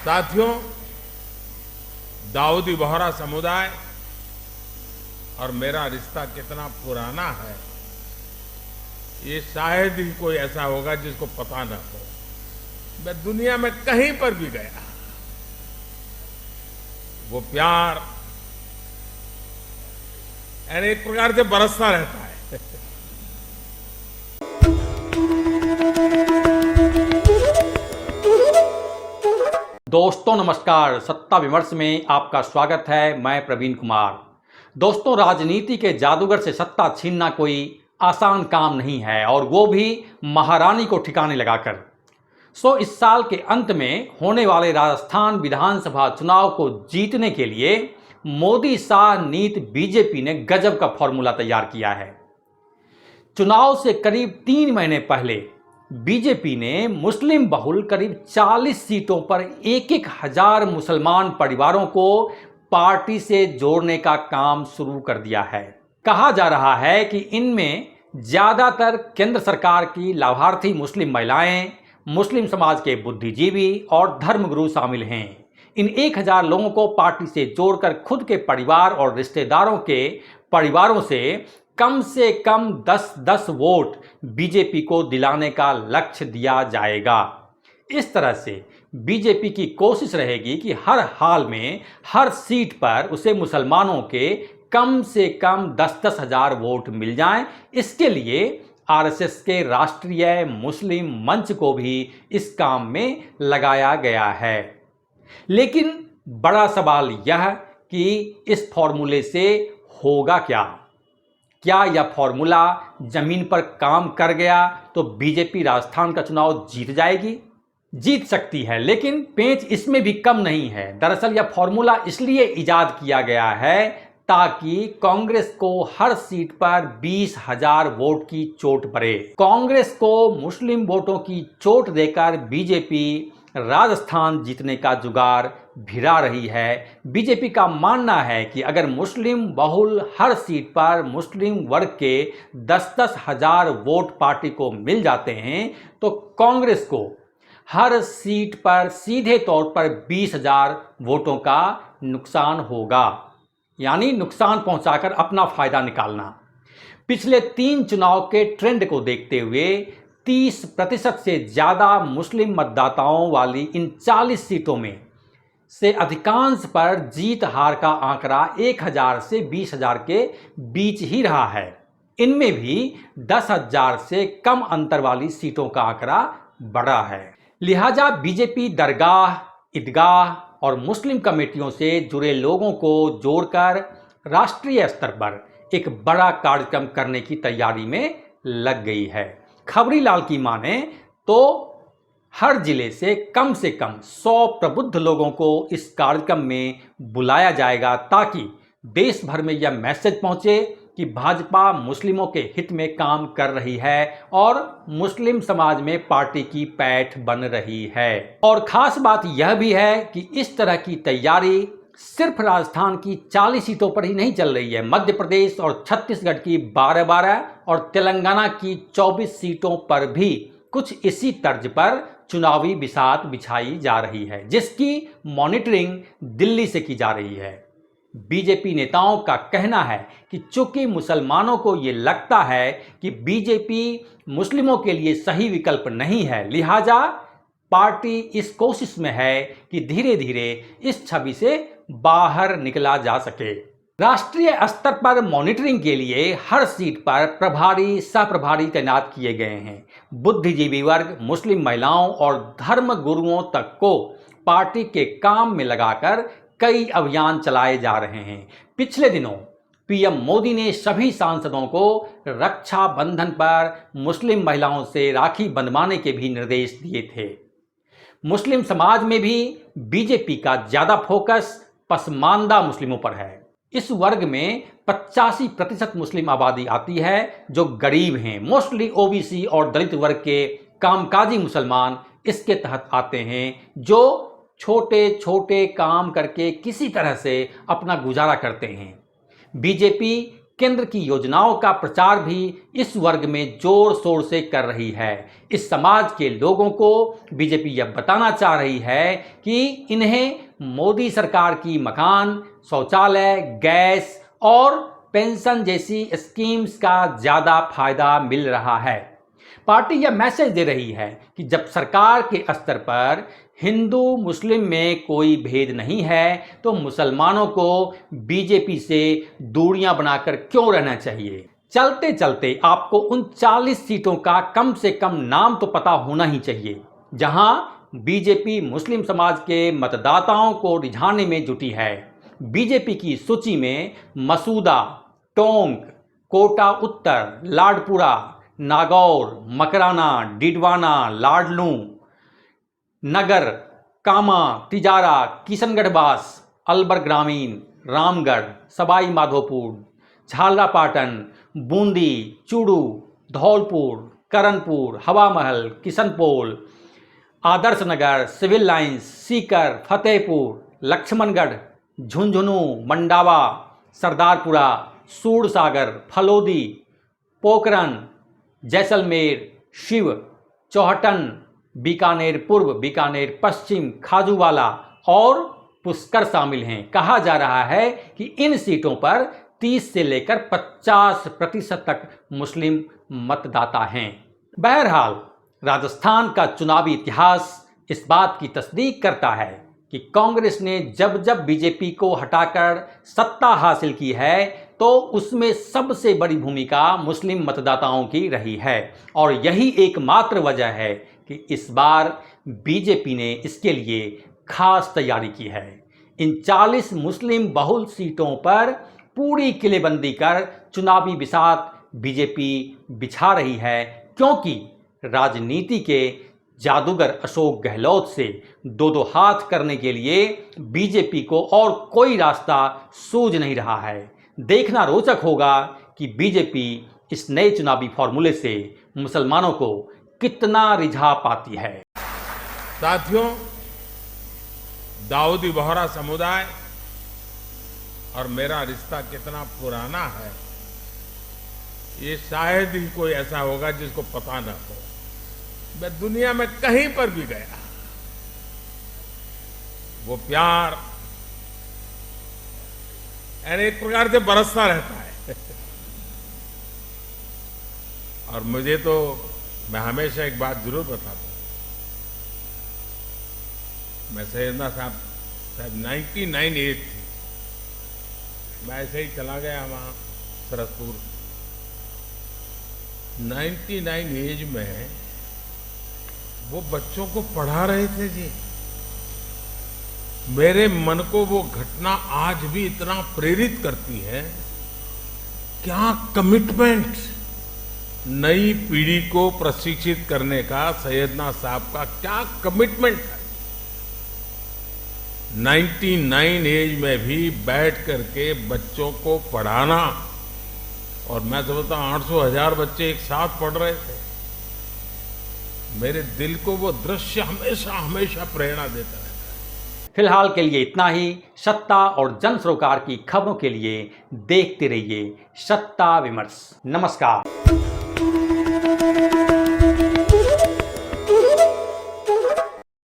साथियों, दाऊदी बोहरा समुदाय और मेरा रिश्ता कितना पुराना है, ये शायद ही कोई ऐसा होगा जिसको पता न हो। मैं दुनिया में कहीं पर भी गया, वो प्यार यानी एक प्रकार से बरसता रहता है। दोस्तों नमस्कार, सत्ता विमर्श में आपका स्वागत है। मैं प्रवीण कुमार। दोस्तों, राजनीति के जादूगर से सत्ता छीनना कोई आसान काम नहीं है, और वो भी महारानी को ठिकाने लगाकर। इस साल के अंत में होने वाले राजस्थान विधानसभा चुनाव को जीतने के लिए मोदी शाह नीति बीजेपी ने गजब का फॉर्मूला तैयार किया है। चुनाव से करीब 3 महीने पहले बीजेपी ने मुस्लिम बहुल करीब 40 सीटों पर 1,000 मुसलमान परिवारों को पार्टी से जोड़ने का काम शुरू कर दिया है। कहा जा रहा है कि इनमें ज्यादातर केंद्र सरकार की लाभार्थी मुस्लिम महिलाएं, मुस्लिम समाज के बुद्धिजीवी और धर्मगुरु शामिल हैं। इन 1,000 लोगों को पार्टी से जोड़कर खुद के परिवार और रिश्तेदारों के परिवारों से कम 10-10 वोट बीजेपी को दिलाने का लक्ष्य दिया जाएगा। इस तरह से बीजेपी की कोशिश रहेगी कि हर हाल में हर सीट पर उसे मुसलमानों के कम से कम 10-10 हजार वोट मिल जाएं। इसके लिए आरएसएस के राष्ट्रीय मुस्लिम मंच को भी इस काम में लगाया गया है। लेकिन बड़ा सवाल यह कि इस फॉर्मूले से होगा क्या यह फॉर्मूला जमीन पर काम कर गया तो बीजेपी राजस्थान का चुनाव जीत जाएगी? जीत सकती है, लेकिन पेंच इसमें भी कम नहीं है। दरअसल यह फॉर्मूला इसलिए इजाद किया गया है ताकि कांग्रेस को हर सीट पर 20,000 वोट की चोट पड़े। कांग्रेस को मुस्लिम वोटों की चोट देकर बीजेपी राजस्थान जीतने का जुगाड़ भिड़ा रही है। बीजेपी का मानना है कि अगर मुस्लिम बहुल हर सीट पर मुस्लिम वर्ग के 10-10 हजार वोट पार्टी को मिल जाते हैं तो कांग्रेस को हर सीट पर सीधे तौर पर 20,000 वोटों का नुकसान होगा, यानी नुकसान पहुंचाकर अपना फायदा निकालना। पिछले 3 चुनाव के ट्रेंड को देखते हुए 30% से ज़्यादा मुस्लिम मतदाताओं वाली इन 40 सीटों में से अधिकांश पर जीत हार का आंकड़ा 1,000 से 20,000 के बीच ही रहा है। इनमें भी 10,000 से कम अंतर वाली सीटों का आंकड़ा बढ़ा है। लिहाजा बीजेपी दरगाह, ईदगाह और मुस्लिम कमेटियों से जुड़े लोगों को जोड़कर राष्ट्रीय स्तर पर एक बड़ा कार्यक्रम करने की तैयारी में लग गई है। खबरीलाल की माने तो हर जिले से कम 100 प्रबुद्ध लोगों को इस कार्यक्रम में बुलाया जाएगा ताकि देश भर में यह मैसेज पहुंचे कि भाजपा मुस्लिमों के हित में काम कर रही है और मुस्लिम समाज में पार्टी की पैठ बन रही है। और खास बात यह भी है कि इस तरह की तैयारी सिर्फ राजस्थान की 40 सीटों पर ही नहीं चल रही है। मध्य प्रदेश और छत्तीसगढ़ की 12-12 और तेलंगाना की 24 सीटों पर भी कुछ इसी तर्ज पर चुनावी बिसात बिछाई जा रही है, जिसकी मॉनिटरिंग दिल्ली से की जा रही है। बीजेपी नेताओं का कहना है कि चूंकि मुसलमानों को ये लगता है कि बीजेपी मुस्लिमों के लिए सही विकल्प नहीं है, लिहाजा पार्टी इस कोशिश में है कि धीरे धीरे इस छवि से बाहर निकला जा सके। राष्ट्रीय स्तर पर मॉनिटरिंग के लिए हर सीट पर प्रभारी, सहप्रभारी तैनात किए गए हैं। बुद्धिजीवी वर्ग, मुस्लिम महिलाओं और धर्म गुरुओं तक को पार्टी के काम में लगाकर कई अभियान चलाए जा रहे हैं। पिछले दिनों पीएम मोदी ने सभी सांसदों को रक्षाबंधन पर मुस्लिम महिलाओं से राखी बंधवाने के भी निर्देश दिए थे। मुस्लिम समाज में भी बीजेपी का ज्यादा फोकस पसमानदा मुस्लिमों पर है। इस वर्ग में 85% मुस्लिम आबादी आती है जो गरीब हैं। मोस्टली ओबीसी और दलित वर्ग के कामकाजी मुसलमान इसके तहत आते हैं, जो छोटे छोटे काम करके किसी तरह से अपना गुजारा करते हैं। बीजेपी केंद्र की योजनाओं का प्रचार भी इस वर्ग में जोर शोर से कर रही है। इस समाज के लोगों को बीजेपी यह बताना चाह रही है कि इन्हें मोदी सरकार की मकान, शौचालय, गैस और पेंशन जैसी स्कीम्स का ज़्यादा फायदा मिल रहा है। पार्टी यह मैसेज दे रही है कि जब सरकार के स्तर पर हिंदू मुस्लिम में कोई भेद नहीं है तो मुसलमानों को बीजेपी से दूरियां बनाकर क्यों रहना चाहिए। चलते चलते आपको उन 40 सीटों का कम से कम नाम तो पता होना ही चाहिए जहां बीजेपी मुस्लिम समाज के मतदाताओं को रिझाने में जुटी है। बीजेपी की सूची में मसूदा, टोंक, कोटा उत्तर, लाडपुरा, नागौर, मकराना, डिडवाना, लाडलू, नगर, कामा, तिजारा, किशनगढ़ बास, अलवर ग्रामीण, रामगढ़, सवाई माधोपुर, झालरापाटन, बूंदी, चूरू, धौलपुर, करणपुर, हवा महल, किशनपोल, आदर्श नगर, सिविल लाइंस, सीकर, फतेहपुर, लक्ष्मणगढ़, झुंझुनू, मंडावा, सरदारपुरा, सूरसागर, फलोदी, पोखरन, जैसलमेर, शिव, चौहटन, बीकानेर पूर्व, बीकानेर पश्चिम, खाजूवाला और पुष्कर शामिल हैं। कहा जा रहा है कि इन सीटों पर 30 से लेकर 50% तक मुस्लिम मतदाता हैं। बहरहाल राजस्थान का चुनावी इतिहास इस बात की तस्दीक करता है कि कांग्रेस ने जब जब बीजेपी को हटाकर सत्ता हासिल की है तो उसमें सबसे बड़ी भूमिका मुस्लिम मतदाताओं की रही है और यही एकमात्र वजह है कि इस बार बीजेपी ने इसके लिए खास तैयारी की है। इन 40 मुस्लिम बहुल सीटों पर पूरी किलेबंदी कर चुनावी बिसात बीजेपी बिछा रही है, क्योंकि राजनीति के जादूगर अशोक गहलोत से दो हाथ करने के लिए बीजेपी को और कोई रास्ता सूझ नहीं रहा है। देखना रोचक होगा कि बीजेपी इस नए चुनावी फॉर्मूले से मुसलमानों को कितना रिझा पाती है। साथियों, दाऊदी बोहरा समुदाय और मेरा रिश्ता कितना पुराना है, ये शायद ही कोई ऐसा होगा जिसको पता न हो। मैं दुनिया में कहीं पर भी गया, वो प्यार यानी एक प्रकार से बरसता रहता है। और मुझे तो, मैं हमेशा एक बात जरूर बताता हूं, मैं सैयदना साहब 99 एज थी, मैं ऐसे ही चला गया वहां सरसपुर। 99 एज में वो बच्चों को पढ़ा रहे थे जी। मेरे मन को वो घटना आज भी इतना प्रेरित करती है। क्या कमिटमेंट, नई पीढ़ी को प्रशिक्षित करने का सैयदना साहब का क्या कमिटमेंट है। 99 एज में भी बैठ करके बच्चों को पढ़ाना, और मैं समझता हूं 800,000 बच्चे एक साथ पढ़ रहे थे। मेरे दिल को वो दृश्य हमेशा हमेशा प्रेरणा देता है। फिलहाल के लिए इतना ही। सत्ता और जन सरोकार की खबरों के लिए देखते रहिए सत्ता विमर्श। नमस्कार।